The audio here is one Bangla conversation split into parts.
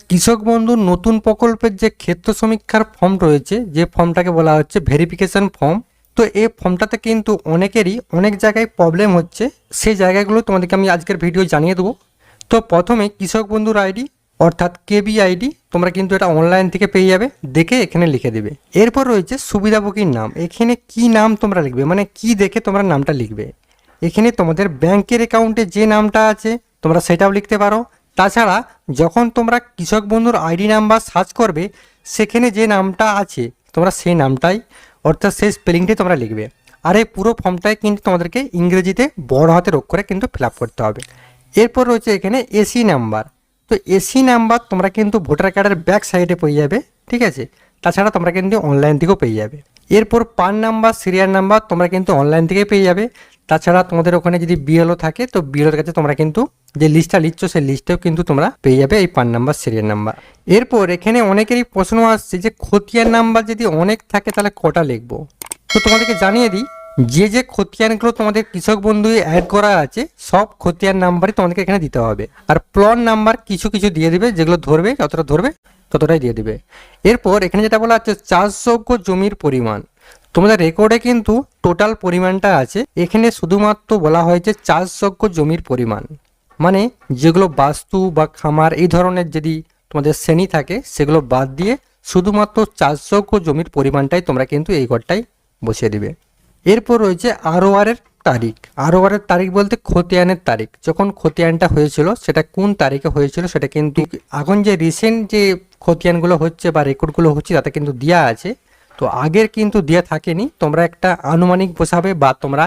কৃষক বন্ধুর নতুন প্রকল্পের যে ক্ষেত্র সমীক্ষার ফর্ম রয়েছে, যে ফর্মটাকে বলা হচ্ছে ভেরিফিকেশন ফর্ম, তো এই ফর্মটাতে কিন্তু অনেকেরই অনেক জায়গায় প্রবলেম হচ্ছে। সেই জায়গাগুলো তোমাদেরকে আমি আজকের ভিডিও জানিয়ে দেবো। তো প্রথমে কৃষক বন্ধুর আইডি অর্থাৎ কেবি আইডি তোমরা কিন্তু এটা অনলাইন থেকে পেয়ে যাবে, দেখে এখানে লিখে দেবে। এরপর রয়েছে সুবিধাভোগীর নাম। এখানে কি নাম তোমরা লিখবে, মানে কি দেখে তোমরা নামটা লিখবে। এখানে তোমাদের ব্যাংকের অ্যাকাউন্টে যে নামটা আছে তোমরা সেটাও লিখতে পারো। তাছাড়া যখন তোমরা কৃষক বন্ধুর আইডি নাম্বার সার্চ করবে, সেখানে যে নামটা আছে তোমরা সেই নামটাই অর্থাৎ সেই স্পেলিংটাই তোমরা লিখবে। আর এই পুরো ফর্মটাই কিন্তু তোমাদেরকে ইংরেজিতে বড় হাতের অক্ষরে কিন্তু ফিল আপ করতে হবে। এরপর রয়েছে এখানে এসি নাম্বার। তো এসি নাম্বার তোমরা কিন্তু ভোটার কার্ডের ব্যাক সাইডে পেয়ে যাবে, ঠিক আছে। তাছাড়া তোমরা কিন্তু অনলাইন থেকেও পেয়ে যাবে। এরপর পান নাম্বার, সিরিয়াল নাম্বার তোমরা কিন্তু অনলাইন থেকে পেয়ে যাবে। তাছাড়া তোমাদের ওখানে যদি বিএলও থাকে, তো বিএলওর কাছে তোমরা কিন্তু যে লিস্টটা লিখছো সেই লিস্টেও কিন্তু তোমরা পেয়ে যাবে এই পান নাম্বার, সিরিয়াল নাম্বার। এরপর এখানে অনেকেরই প্রশ্ন আসছে যে খতিয়ান নাম্বার যদি অনেক থাকে তাহলে কটা লিখবো। তো তোমাদেরকে জানিয়ে দিই, যে যে খতিয়ানগুলো তোমাদের কৃষক বন্ধু অ্যাড করা আছে সব খতিয়ান নাম্বারই তোমাদেরকে এখানে দিতে হবে। আর প্লট নাম্বার কিছু কিছু দিয়ে দিবে, যেগুলো ধরবে যতটা ধরবে ততটাই দিয়ে দিবে। এরপর এখানে যেটা বলা আছে চাষযোগ্য জমির পরিমাণ, তোমাদের রেকর্ডে কিন্তু টোটাল পরিমাণটা আছে, এখানে শুধুমাত্র বলা হয়েছে চাষযোগ্য জমির পরিমাণ। মানে যেগুলো বাস্তু বা খামার এই ধরনের যদি তোমাদের শ্রেণী থাকে সেগুলো বাদ দিয়ে শুধুমাত্র চাষযোগ্য জমির পরিমাণটাই তোমরা কিন্তু এই ঘরটাই বসিয়ে দিবে। এরপর রয়েছে আরওআর এর তারিখ। আরওআর এর তারিখ বলতে খতিয়ানের তারিখ, যখন খতিয়ানটা হয়েছিল সেটা কোন তারিখে হয়েছিল সেটা কিন্তু এখন যে রিসেন্ট যে খতিয়ানগুলো হচ্ছে বা রেকর্ডগুলো হচ্ছে তাতে কিন্তু দেওয়া আছে। তো আগের কিন্তু দেওয়া থাকেনি, তোমরা একটা আনুমানিক বসাবে বা তোমরা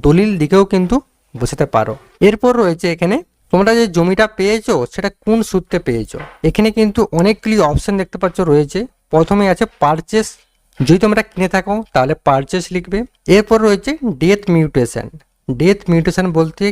দলিল দিকেও কিন্তু বসাতে পারো। এরপর রয়েছে এখানে তোমরা যে জমিটা পেয়েছো সেটা কোন সূত্রে পেয়েছো। এখানে কিন্তু অনেকগুলি অপশন দেখতে পাচ্ছ রয়েছে। প্রথমে আছে পারচেস, যদি তোমরা কিনে থাকো তাহলে পারচেস লিখবে। এরপর রয়েছে ডেথ মিউটেশন। ডেথ মিউটেশন বলতে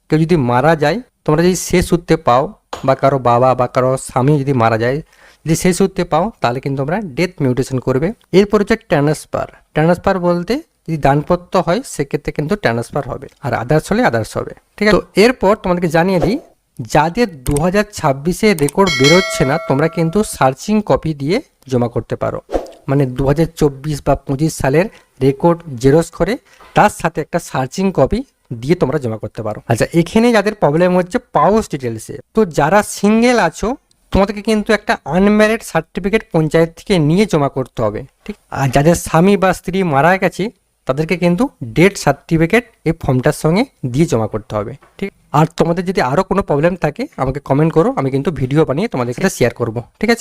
কেউ যদি মারা যায়, তোমরা যদি সে সূত্রে পাও বা কারো বাবা বা কারো স্বামী যদি মারা যায়, যদি সেই সূত্রে পাও তাহলে কিন্তু তোমরা ডেথ মিউটেশন করবে। এরপর হচ্ছে ট্রান্সফার। ট্রান্সফার বলতে যদি দানপত্র হয় সেক্ষেত্রে কিন্তু ট্রান্সফার হবে, আর আদার্স হলে আদার্স হবে, ঠিক আছে। তো এরপর তোমাদেরকে জানিয়ে দিই, যাদের 2026-এ রেকর্ড বেরোচ্ছে না তোমরা কিন্তু সার্চিং কপি দিয়ে জমা করতে পারো। মানে 2024 বা 25 সালের রেকর্ড জেরক্স করে তার সাথে একটা সার্চিং কপি দিয়ে তোমরা জমা করতে পারো। আচ্ছা, এখানে যাদের প্রবলেম হচ্ছে পাউস ডিটেলসে, তো যারা সিঙ্গেল আছো তোমাদেরকে কিন্তু একটা আনম্যারিড সার্টিফিকেট পঞ্চায়েত থেকে নিয়ে জমা করতে হবে, ঠিক। আর যাদের স্বামী বা স্ত্রী মারা গেছে তাদেরকে কিন্তু ডেথ সার্টিফিকেট এই ফর্মটার সঙ্গে দিয়ে জমা করতে হবে, ঠিক। আর তোমাদের যদি আরও কোনো প্রবলেম থাকে আমাকে কমেন্ট করো, আমি কিন্তু ভিডিও বানিয়ে তোমাদের সাথে শেয়ার করবো, ঠিক আছে।